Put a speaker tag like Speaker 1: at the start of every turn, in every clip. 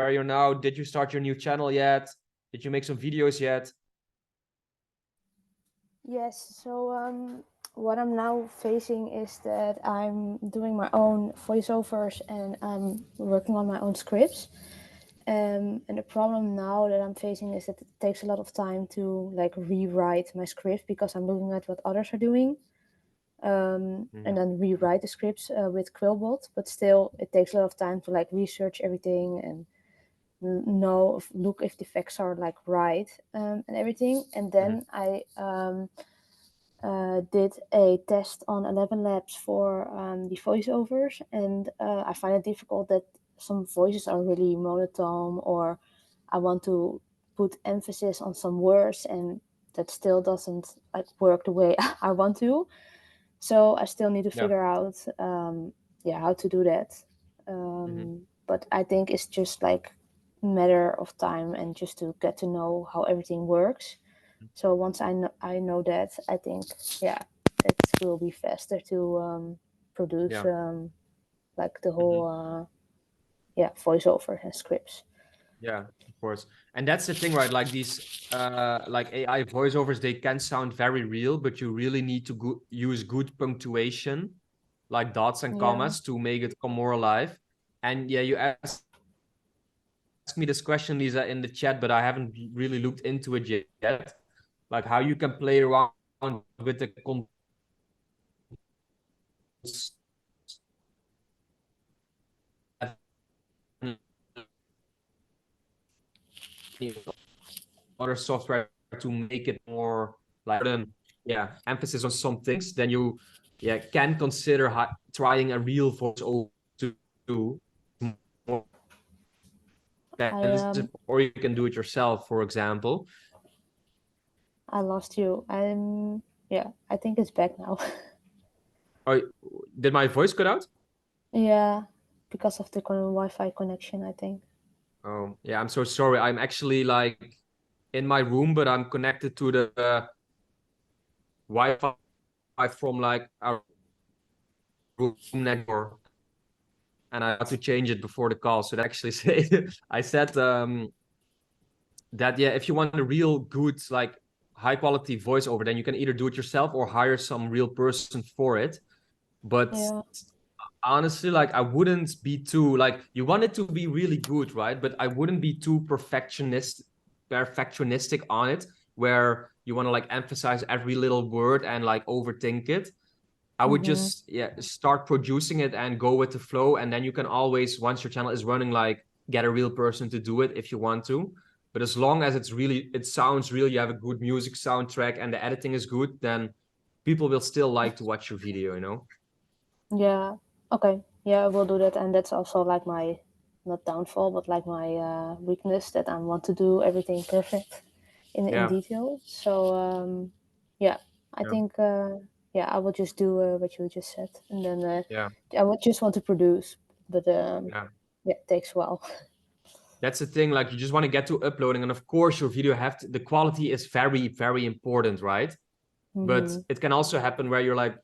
Speaker 1: are you now? Did you start your new channel yet? Did you make some videos yet?
Speaker 2: Yes, so what I'm now facing is that I'm doing my own voiceovers and I'm working on my own scripts. And the problem now that I'm facing is that it takes a lot of time to like rewrite my script because I'm looking at what others are doing. And then rewrite the scripts with Quillbot, but still it takes a lot of time to like research everything and look if the facts are like right and everything. And then I did a test on 11 Labs for the voiceovers, and I find it difficult that some voices are really monotone, or I want to put emphasis on some words and that still doesn't like work the way I want to. So I still need to figure out how to do that. But I think it's just like a matter of time and just to get to know how everything works. So once I know that, I think it will be faster to produce like the whole voiceover and scripts.
Speaker 1: Yeah, of course. And that's the thing, right? Like these like AI voiceovers, they can sound very real, but you really need to use good punctuation, like dots and
Speaker 2: Yeah.
Speaker 1: commas, to make it come more alive. And yeah, you asked me this question, Lisa, in the chat, but I haven't really looked into it yet. Like how you can play around with the other software to make it more like emphasis on some things, then you can consider trying a real voiceover to do more expensive, or you can do it yourself, for example.
Speaker 2: I lost you. I think it's back now.
Speaker 1: Oh, did my voice cut out?
Speaker 2: Yeah, because of the Wi-Fi connection, I think.
Speaker 1: Oh, yeah, I'm so sorry. I'm actually like in my room, but I'm connected to the Wi-Fi from like our room next door, and I had to change it before the call. So that actually say I said that if you want a real good like high quality voiceover, then you can either do it yourself or hire some real person for it. But honestly, like I wouldn't be too like, you want it to be really good, right? But I wouldn't be too perfectionistic on it, where you want to like emphasize every little word and like overthink it. I would just start producing it and go with the flow, and then you can always, once your channel is running, like get a real person to do it if you want to. But as long as it sounds real, you have a good music soundtrack and the editing is good, then people will still like to watch your video, you know?
Speaker 2: Yeah. Okay. Yeah, I will do that, and that's also like my not downfall, but like my weakness, that I want to do everything perfect in detail. So I think I will just do what you just said, and then I would just want to produce, but it takes a while.
Speaker 1: That's the thing, like you just want to get to uploading, and of course your video the quality is very, very important, right? But it can also happen where you're like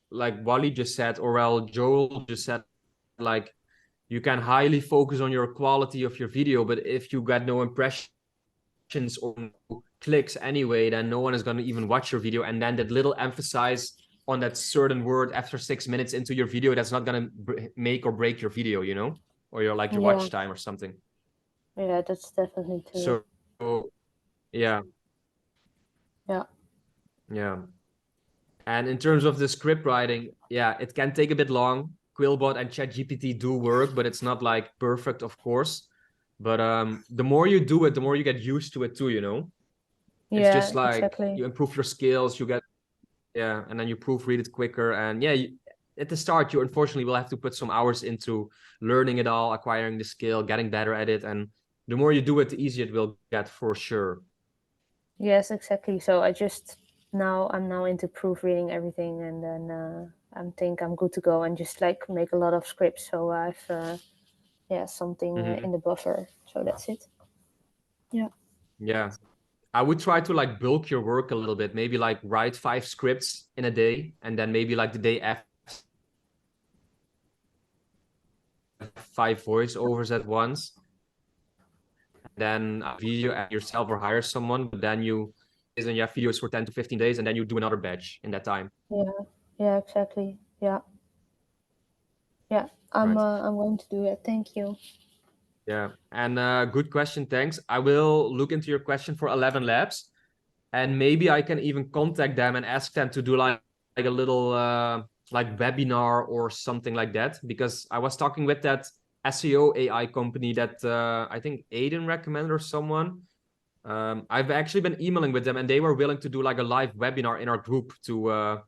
Speaker 1: Wally just said, or well, Joel just said, like you can highly focus on your quality of your video, but if you got no impressions or no clicks anyway, then no one is going to even watch your video. And then that little emphasis on that certain word after 6 minutes into your video, that's not going to make or break your video, you know, or your watch time or something.
Speaker 2: Yeah, that's definitely true.
Speaker 1: So yeah. And in terms of the script writing, it can take a bit long. Quillbot and ChatGPT do work, but it's not like perfect, of course. But the more you do it, the more you get used to it too, you know? It's just like you improve your skills, you get, and then you proofread it quicker. And at the start, you unfortunately will have to put some hours into learning it all, acquiring the skill, getting better at it. And the more you do it, the easier it will get, for sure.
Speaker 2: Yes, exactly. So I'm now into proofreading everything, and then I think I'm good to go and just like make a lot of scripts. So I've something in the buffer. So that's it. Yeah.
Speaker 1: Yeah. I would try to like bulk your work a little bit, maybe like write 5 scripts in a day, and then maybe like the day after 5 voiceovers at once. then a video and yourself or hire someone, but then you have videos for 10 to 15 days and then you do another batch in that time.
Speaker 2: Yeah, exactly. Yeah. I'm
Speaker 1: Right.
Speaker 2: going to do it. Thank you.
Speaker 1: Yeah. And good question. Thanks. I will look into your question for 11 Labs, and maybe I can even contact them and ask them to do like a little like webinar or something like that, because I was talking with that SEO AI company that I think Aiden recommended or someone. I've actually been emailing with them and they were willing to do like a live webinar in our group to